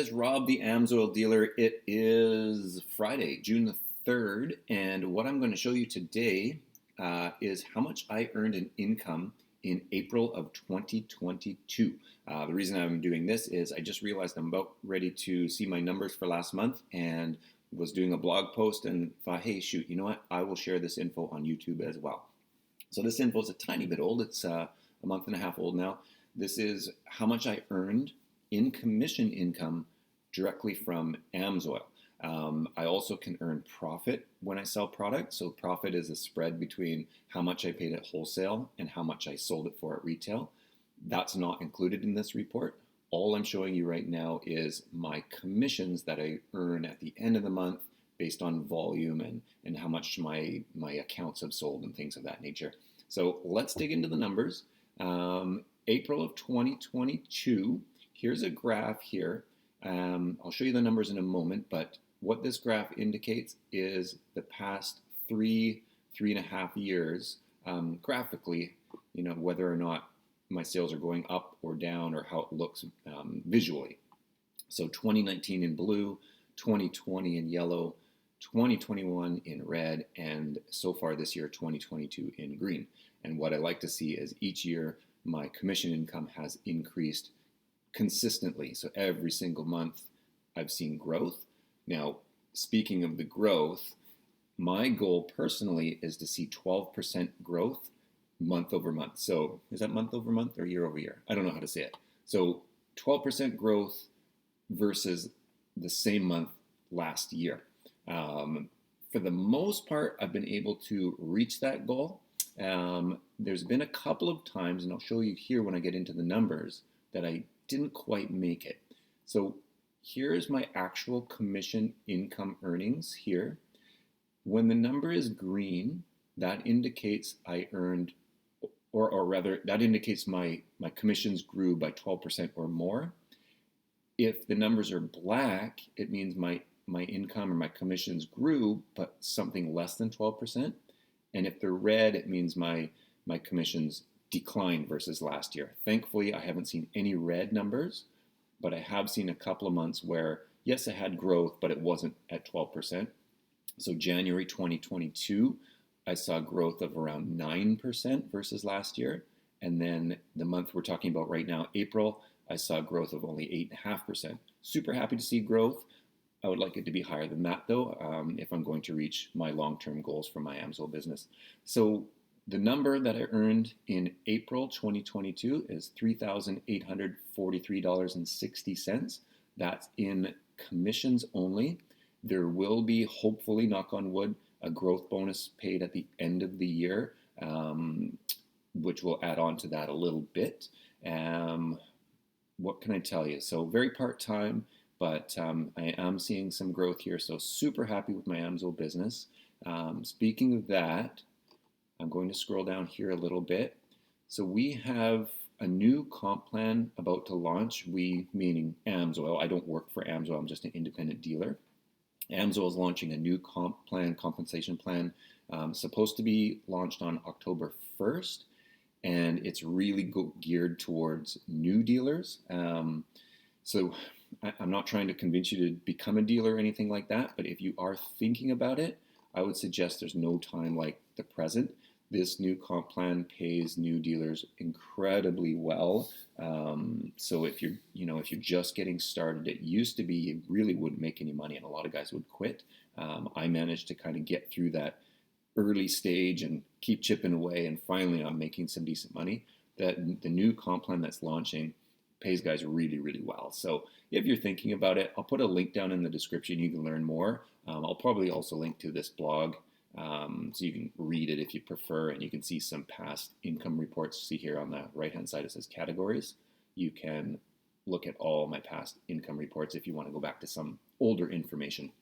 It's Rob, the AMSOIL dealer. It is Friday, June the 3rd, and what I'm going to show you today is how much I earned in income in April of 2022. The reason I'm doing this is I just realized I'm about ready to see my numbers for last month and was doing a blog post and thought, hey, shoot, you know what? I will share this info on YouTube as well. So this info is a tiny bit old. It's a month and a half old now. This is how much I earned in commission income directly from AMSOIL. I also can earn profit when I sell product. So profit is a spread between how much I paid at wholesale and how much I sold it for at retail. That's not included in this report. All I'm showing you right now is my commissions that I earn at the end of the month based on volume and how much my accounts have sold and things of that nature. So let's dig into the numbers. April of 2022, here's a graph here. I'll show you the numbers in a moment, but what this graph indicates is the past three and a half years, graphically, whether or not my sales are going up or down or how it looks visually. So 2019 in blue, 2020 in yellow, 2021 in red, and so far this year, 2022 in green. And what I like to see is each year my commission income has increased consistently. So every single month I've seen growth. Now, speaking of the growth, my goal personally is to see 12% growth month over month. So is that month over month or year over year? I don't know how to say it. So 12% growth versus the same month last year. For the most part, I've been able to reach that goal. There's been a couple of times, and I'll show you here when I get into the numbers, that I didn't quite make it. So here's my actual commission income earnings here. When the number is green, that indicates I earned, or rather, that indicates my commissions grew by 12% or more. If the numbers are black, it means my income or my commissions grew, but something less than 12%. And if they're red, it means my commissions declined versus last year. Thankfully, I haven't seen any red numbers, but I have seen a couple of months where, yes, I had growth, but it wasn't at 12%. So January 2022, I saw growth of around 9% versus last year. And then the month we're talking about right now, April, I saw growth of only 8.5%. Super happy to see growth. I would like it to be higher than that, though, if I'm going to reach my long-term goals for my AMSOIL business. So the number that I earned in April 2022 is $3,843.60. That's in commissions only. There will be, hopefully, knock on wood, a growth bonus paid at the end of the year, which will add on to that a little bit. What can I tell you? So very part-time, but I am seeing some growth here, so super happy with my AMSOIL business. Speaking of that, I'm going to scroll down here a little bit. So we have a new comp plan about to launch. We, meaning AMSOIL. I don't work for AMSOIL. I'm just an independent dealer. AMSOIL is launching a new compensation plan, supposed to be launched on October 1st, and it's really geared towards new dealers. So I'm not trying to convince you to become a dealer or anything like that, but if you are thinking about it, I would suggest there's no time like the present. This new comp plan pays new dealers incredibly well. So if you're just getting started, it used to be you really wouldn't make any money, and a lot of guys would quit. I managed to kind of get through that early stage and keep chipping away, and finally I'm making some decent money. That the new comp plan that's launching pays guys really, really well. So if you're thinking about it, I'll put a link down in the description. You can learn more. I'll probably also link to this blog so you can read it if you prefer, and you can see some past income reports. See here on the right-hand side it says categories. You can look at all my past income reports if you want to go back to some older information.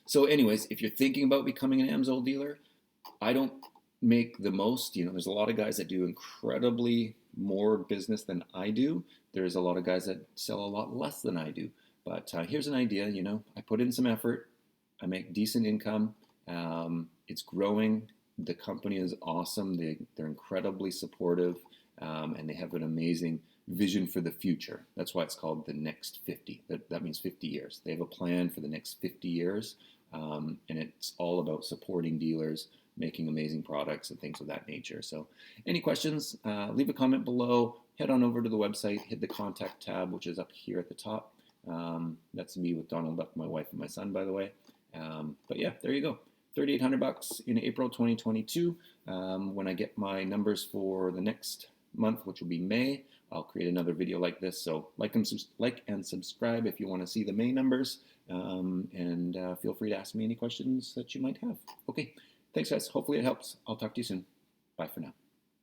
So anyways, if you're thinking about becoming an AMSOIL dealer, I don't make the most. There's a lot of guys that do incredibly more business than I do. There's a lot of guys that sell a lot less than I do. But here's an idea, I put in some effort. I make decent income. It's growing. The company is awesome. They're incredibly supportive, and they have an amazing vision for the future. That's why it's called the next 50. That means 50 years. They have a plan for the next 50 years, and it's all about supporting dealers, making amazing products and things of that nature. So any questions, leave a comment below. Head on over to the website, hit the contact tab, which is up here at the top. That's me with Donald Duck, my wife and my son, by the way. But yeah, there you go. $3,800 in April 2022. When I get my numbers for the next month, which will be May, I'll create another video like this. So like and subscribe if you want to see the May numbers, and feel free to ask me any questions that you might have. Okay, thanks guys. Hopefully it helps. I'll talk to you soon. Bye for now.